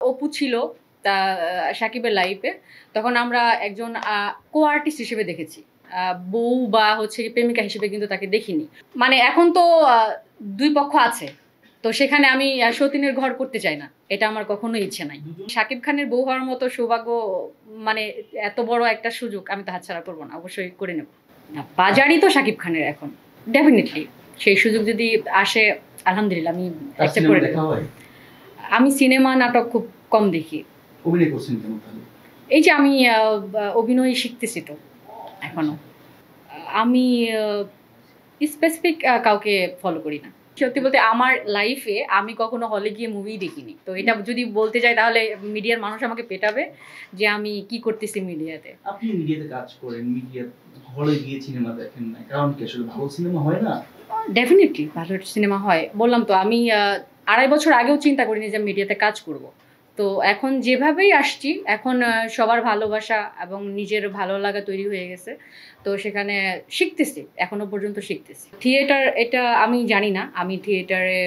অপু ছিল তা সাকিবের লাইফে, তখন আমরা একজন কো আর্টিস্ট হিসেবে দেখেছি। বউ বা হচ্ছে কি প্রেমিকা হিসেবে কিন্তু তাকে দেখিনি। মানে এখন তো দুই পক্ষ আছে, তো সেখানে আমি সতীনের ঘর করতে চাই না, এটা আমার কখনো ইচ্ছে নাই। শাকিব খানের বউ হওয়ার মতো সৌভাগ্য, মানে এত বড় একটা সুযোগ আমি তো হাতছাড়া করবো না, অবশ্যই করে নেব। বাজারই তো শাকিব খানের এখন, ডেফিনেটলি সেই সুযোগ যদি আসে আলহামদুলিল্লাহ আমি অ্যাকসেপ্ট করে নেব। আমি সিনেমা নাটক খুব কম দেখি। অভিনয় করছেন কেন তাহলে? এই যে আমি অভিনয় শিখতেছি তো এখনো। আমি স্পেসিফিক কাউকে ফলো করি না। সত্যি বলতে আমার লাইফে আমি কখনো হলে গিয়ে মুভি দেখিনি, তো এটা যদি বলতে যাই তাহলে মিডিয়ার মানুষ আমাকে পেটাবে যে আমি কি করতেছি মিডিয়াতে। আপনি মিডিয়াতে কাজ করেন, মিডিয়া হলে গিয়ে সিনেমা দেখেন না, কারণ কি আসলে ভালো সিনেমা হয় না? ডেফিনেটলি ভালো সিনেমা হয়, বললাম তো আমি 2.5 বছর আগেও চিন্তা করিনি যে মিডিয়াতে কাজ করব। তো এখন যেভাবেই আসছি, এখন সবার ভালোবাসা এবং নিজের ভালো লাগা তৈরি হয়ে গেছে, তো সেখানে শিখতেছি, এখনো পর্যন্ত শিখতেছি। থিয়েটার এটা আমি জানি না, আমি থিয়েটারে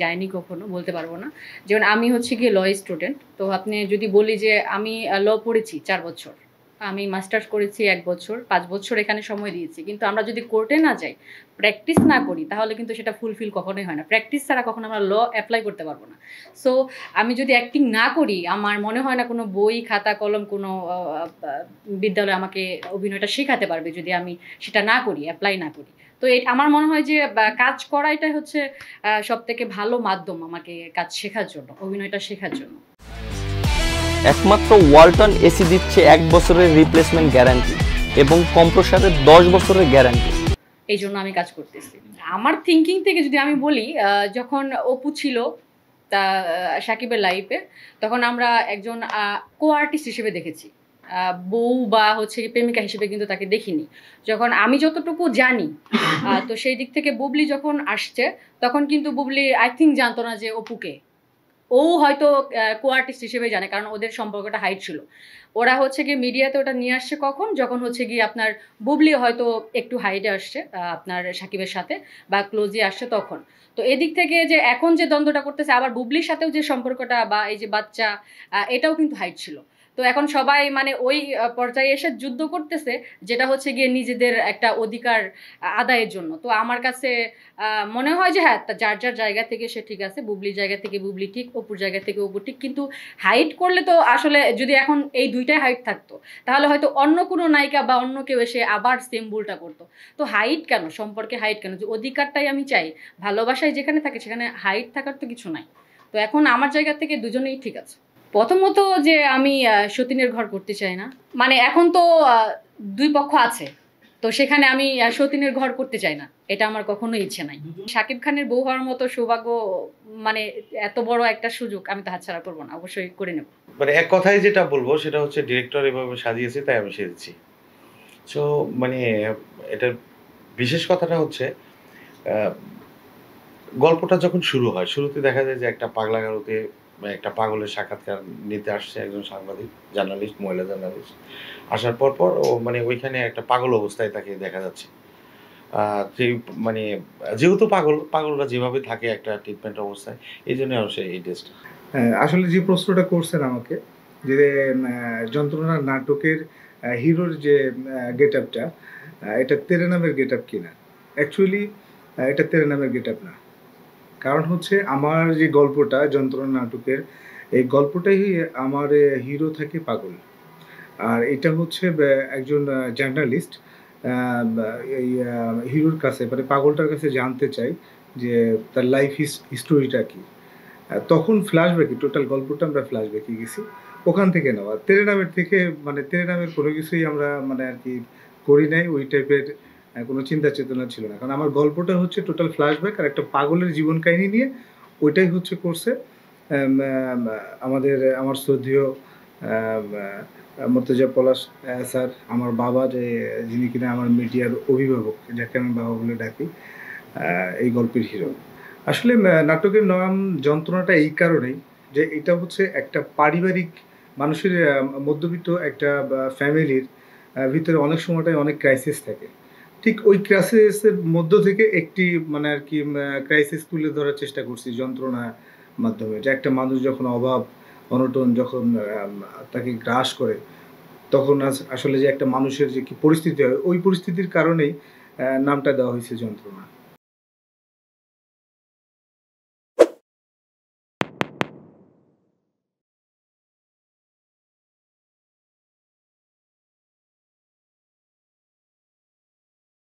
যাইনি কখনো, বলতে পারবো না। যেমন আমি হচ্ছে গিয়ে ল স্টুডেন্ট, তো আপনি যদি বলি যে আমি ল পড়েছি 4 বছর, আমি মাস্টার্স করেছি 1 বছর, 5 বছর এখানে সময় দিয়েছি, কিন্তু আমরা যদি কোর্টে না যাই, প্র্যাকটিস না করি, তাহলে কিন্তু সেটা ফুলফিল কখনোই হয় না। প্র্যাকটিস ছাড়া কখনো আমরা ল অ্যাপ্লাই করতে পারবো না। সো আমি যদি অ্যাক্টিং না করি, আমার মনে হয় না কোনো বই খাতা কলম কোনো বিদ্যালয় আমাকে অভিনয়টা শেখাতে পারবে, যদি আমি সেটা না করি, অ্যাপ্লাই না করি। তো আমার মনে হয় যে কাজ করা এটাই হচ্ছে সব থেকে ভালো মাধ্যম আমাকে কাজ শেখার জন্য, অভিনয়টা শেখার জন্য। একমাত্র ওয়ালটন এসি দিচ্ছে 1 বছরের রিপ্লেসমেন্ট গ্যারান্টি এবং কম্প্রেসারের 10 বছরের গ্যারান্টি। এই জন্য আমি কাজ করতেছি। আমার থিঙ্কিং থেকে যদি আমি বলি, যখন অপু ছিল তা সাকিবের লাইফে, তখন আমরা একজন কো আর্টিস্ট হিসেবে দেখেছি। বউ বা হচ্ছে কি প্রেমিকা হিসেবে কিন্তু তাকে দেখিনি। যখন আমি যতটুকু জানি, তো সেই দিক থেকে বুবলি যখন আসছে, তখন কিন্তু বুবলি আই থিঙ্ক জানতো না যে অপুকে। ও হয়তো কো আর্টিস্ট হিসেবে জানে, কারণ ওদের সম্পর্কটা হাইট ছিল। ওরা হচ্ছে গিয়ে মিডিয়াতে ওটা নিয়ে আসছে কখন, যখন হচ্ছে গিয়ে আপনার বুবলি হয়তো একটু হাইটে আসছে আপনার সাকিবের সাথে বা ক্লোজে আসছে তখন। তো এদিক থেকে যে এখন যে দ্বন্দ্বটা করতেছে, আবার বুবলির সাথেও যে সম্পর্কটা বা এই যে বাচ্চা, এটাও কিন্তু হাইট ছিল। তো এখন সবাই মানে ওই পর্যায়ে এসে যুদ্ধ করতেছে, যেটা হচ্ছে গিয়ে নিজেদের একটা অধিকার আদায়ের জন্য। তো আমার কাছে মনে হয় যে হ্যাঁ, যার যার জায়গা থেকে সে ঠিক আছে, বুবলির জায়গা থেকে বুবলি ঠিক, অপুর জায়গা থেকে অপু ঠিক। কিন্তু হাইট করলে তো আসলে যদি এখন এই দুইটাই হাইট থাকতো, তাহলে হয়তো অন্য কোনো নায়িকা বা অন্য কেউ এসে আবার সেম ভুলটা করতো। তো হাইট কেন, সম্পর্কে হাইট কেন? যে অধিকারটাই আমি চাই, ভালোবাসায় যেখানে থাকে সেখানে হাইট থাকার তো কিছু নাই। তো এখন আমার জায়গা থেকে দুজনেই ঠিক আছে। প্রথমত যে আমি সতীনের ঘর করতে চাই না, মানে এখন তো দুই পক্ষ আছে, তো সেখানে আমি সতীনের ঘর করতে চাই না, এটা আমার কখনো ইচ্ছে নাই। শাকিব খানের বউ হওয়ার মতো সৌভাগ্য, মানে এত বড় একটা সুযোগ আমি তো হাতছাড়া করবো না, অবশ্যই করে নেব। মানে এক কথায় যেটা বলবো সেটা হচ্ছে ডিরেক্টর এভাবে সাজিয়েছে তাই আমি সেজেছি। সো মানে এটার বিশেষ কথাটা হচ্ছে গল্পটা যখন শুরু হয়, শুরুতে দেখা যায় যে একটা পাগলা গারোতে একটা পাগলের সাক্ষাৎকার নিতে আসছে একজন সাংবাদিক, জার্নালিস্ট, মহিলা জার্নালিস্ট। আসার পর ও মানে ওইখানে একটা পাগল অবস্থায় তাকে দেখা যাচ্ছে। যে মানে যেহেতু পাগলরা যেভাবে থাকে একটা ট্রিটমেন্ট অবস্থায়, এই জন্য সে এই ড্রেসটা। আসলে যে প্রশ্নটা করছেন আমাকে, যে যন্ত্রণা নাটকের হিরোর যে গেট আপটা, এটা তেরে নামের গেট আপ কিনা? অ্যাকচুয়ালি এটা তেরে নামের গেট আপ না। কারণ হচ্ছে আমার যে গল্পটা যন্ত্রণা নাটকের, এই গল্পটাই আমার হিরো থাকে পাগল। আর এটা হচ্ছে একজন জার্নালিস্ট এই হিরোর কাছে, মানে পাগলটার কাছে জানতে চাই যে তার লাইফ হিস্টোরিটা কী। তখন ফ্ল্যাশব্যাকে, টোটাল গল্পটা আমরা ফ্ল্যাশব্যাকে গেছি, ওখান থেকে নেওয়া। তেরে নামের থেকে মানে তেরে নামের কোনো কিছুই আমরা মানে আর কি করি নাই, ওই টাইপের কোনো চিন্তা চেতনা ছিল না। কারণ আমার গল্পটা হচ্ছে টোটাল ফ্ল্যাশব্যাক আর একটা পাগলের জীবন কাহিনী নিয়ে, ওইটাই হচ্ছে করছে আমার শ্রদ্ধেয় মর্তুজা পলাশ স্যার, আমার বাবা, যে যিনি কিনা আমার মিডিয়ার অভিভাবক, যাকে আমি বাবা বলে ডাকি, এই গল্পের হিরো। আসলে নাটকের নাম যন্ত্রণাটা এই কারণেই যে এটা হচ্ছে একটা পারিবারিক মানুষের মধ্যবিত্ত একটা ফ্যামিলির ভিতরে অনেক সময়টাই অনেক ক্রাইসিস থাকে। ঠিক ওই ক্রাইসিসের মধ্য থেকে একটি মানে আর কি ক্রাইসিস তুলে ধরার চেষ্টা করছি যন্ত্রণার মাধ্যমে, যে একটা মানুষ যখন অনটন যখন তাকে গ্রাস করে, তখন আসলে যে একটা মানুষের যে কি পরিস্থিতি হয়, ওই পরিস্থিতির কারণেই নামটা দেওয়া হয়েছে যন্ত্রণা।